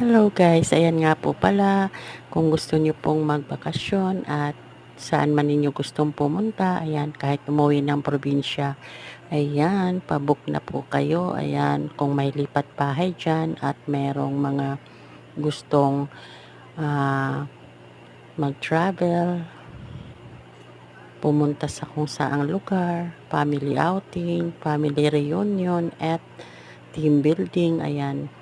Hello guys, ayan nga po pala, kung gusto niyo pong magbakasyon at saan man ninyo gustong pumunta, ayan, kahit umuwi ng probinsya, ayan, pabook na po kayo, ayan, kung may lipat bahay dyan at merong mga gustong ah, mag-travel, pumunta sa kung saang lugar, family outing, family reunion, at team building, ayan,